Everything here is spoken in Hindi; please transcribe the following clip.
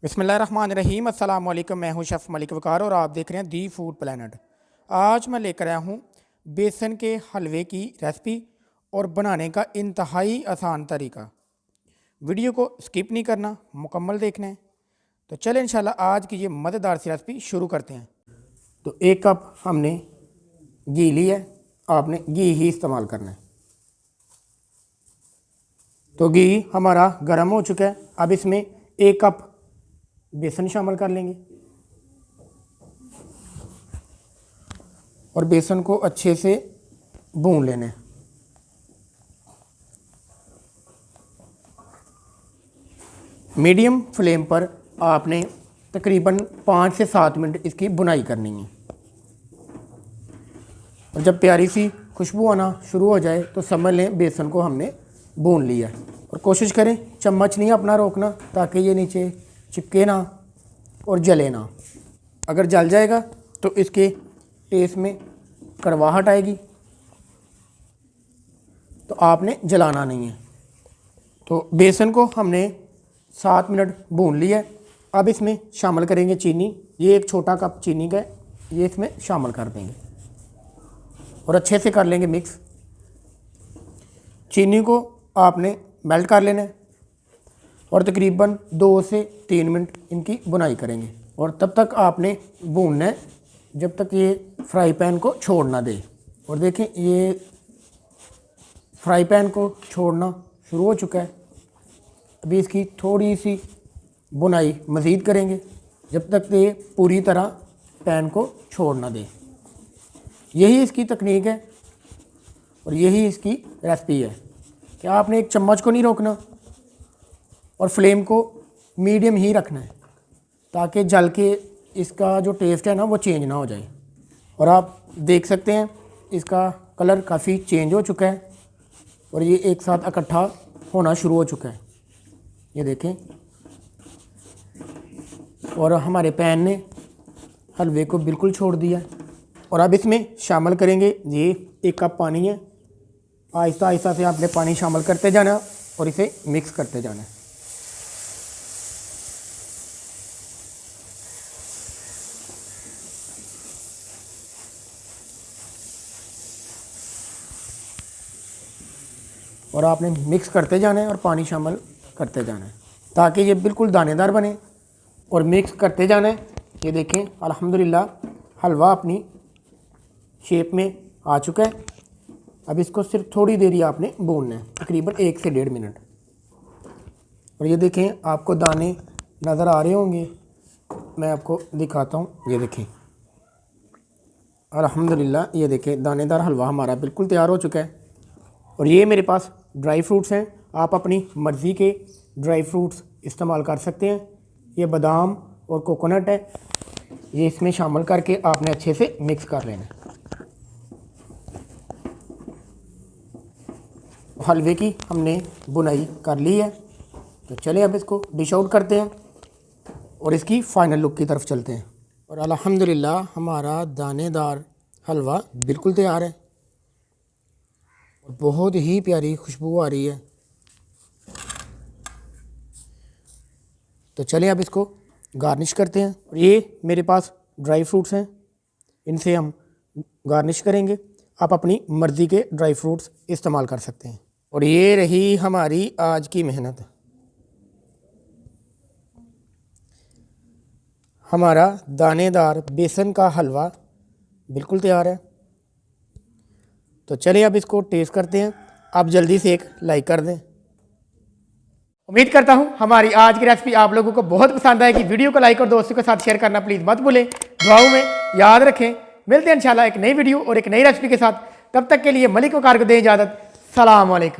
बिस्मिल्लाहिर्रहमानिर्रहीम अस्सलाम वालेकुम। मैं हूं शेफ़ मलिक वकार और आप देख रहे हैं दी फूड प्लानट। आज मैं लेकर आया हूं बेसन के हलवे की रेसिपी और बनाने का इंतहाई आसान तरीका। वीडियो को स्किप नहीं करना, मुकम्मल देखना है। तो चलें इंशाल्लाह आज की ये मज़ेदार सी रेसिपी शुरू करते हैं। तो 1 कप हमने घी लिया है, आपने घी ही इस्तेमाल करना है। तो घी हमारा गर्म हो चुका है। अब इसमें 1 कप बेसन शामिल कर लेंगे और बेसन को अच्छे से भून लेना है। मीडियम फ्लेम पर आपने तकरीबन 5 से 7 मिनट इसकी भुनाई करनी है। और जब प्यारी सी खुशबू आना शुरू हो जाए तो समझ लें बेसन को हमने भून लिया है। और कोशिश करें चम्मच नहीं अपना रोकना, ताकि ये नीचे चिपके ना और जले ना। अगर जल जाएगा तो इसके टेस्ट में कड़वाहट आएगी, तो आपने जलाना नहीं है। तो बेसन को हमने 7 मिनट भून लिया है। अब इसमें शामिल करेंगे चीनी। ये 1 छोटा कप चीनी का है, ये इसमें शामिल कर देंगे और अच्छे से कर लेंगे मिक्स। चीनी को आपने मेल्ट कर लेना है और तकरीबन 2 से 3 मिनट इनकी बुनाई करेंगे। और तब तक आपने भूनना है जब तक ये फ्राई पैन को छोड़ ना दे। और देखें ये फ्राई पैन को छोड़ना शुरू हो चुका है। अभी इसकी थोड़ी सी बुनाई मज़ीद करेंगे जब तक ये पूरी तरह पैन को छोड़ ना दे। यही इसकी तकनीक है और यही इसकी रेसिपी है कि आपने एक चम्मच को नहीं रोकना और फ्लेम को मीडियम ही रखना है, ताकि जल के इसका जो टेस्ट है ना वो चेंज ना हो जाए। और आप देख सकते हैं इसका कलर काफ़ी चेंज हो चुका है और ये एक साथ इकट्ठा होना शुरू हो चुका है, ये देखें। और हमारे पैन ने हलवे को बिल्कुल छोड़ दिया। और अब इसमें शामिल करेंगे, ये 1 कप पानी है। आहिस्ता आहिस्ता से आपने पानी शामिल करते जाना और इसे मिक्स करते जाना है। और आपने मिक्स करते जाना है और पानी शामिल करते जाना है ताकि ये बिल्कुल दानेदार बने। और मिक्स करते जाना है। ये देखें अल्हम्दुलिल्लाह हलवा अपनी शेप में आ चुका है। अब इसको सिर्फ थोड़ी देर ही आपने भूनना है, तकरीबन 1 से 1.5 मिनट। और ये देखें आपको दाने नज़र आ रहे होंगे, मैं आपको दिखाता हूँ। ये देखें अल्हम्दुलिल्लाह, ये देखें दानेदार हलवा हमारा बिल्कुल तैयार हो चुका है। और ये मेरे पास ड्राई फ्रूट्स हैं, आप अपनी मर्ज़ी के ड्राई फ्रूट्स इस्तेमाल कर सकते हैं। ये बादाम और कोकोनट है, ये इसमें शामिल करके आपने अच्छे से मिक्स कर लेना है। हलवे की हमने बुनाई कर ली है। तो चलें अब इसको डिश आउट करते हैं और इसकी फ़ाइनल लुक की तरफ चलते हैं। और अल्हम्दुलिल्लाह हमारा दानेदार हलवा बिल्कुल तैयार है और बहुत ही प्यारी खुशबू आ रही है। तो चलें अब इसको गार्निश करते हैं। और ये मेरे पास ड्राई फ्रूट्स हैं, इनसे हम गार्निश करेंगे। आप अपनी मर्ज़ी के ड्राई फ्रूट्स इस्तेमाल कर सकते हैं। और ये रही हमारी आज की मेहनत। हमारा दानेदार बेसन का हलवा बिल्कुल तैयार है। तो चलिए अब इसको टेस्ट करते हैं। आप जल्दी से एक लाइक कर दें। उम्मीद करता हूं हमारी आज की रेसिपी आप लोगों को बहुत पसंद आएगी। वीडियो को लाइक और दोस्तों के साथ शेयर करना प्लीज़ मत भूलें। दुआओं में याद रखें। मिलते हैं इंशाल्लाह एक नई वीडियो और एक नई रेसिपी के साथ। तब तक के लिए मलिक वकार को दें इजाज़त। सलाम अलैकुम।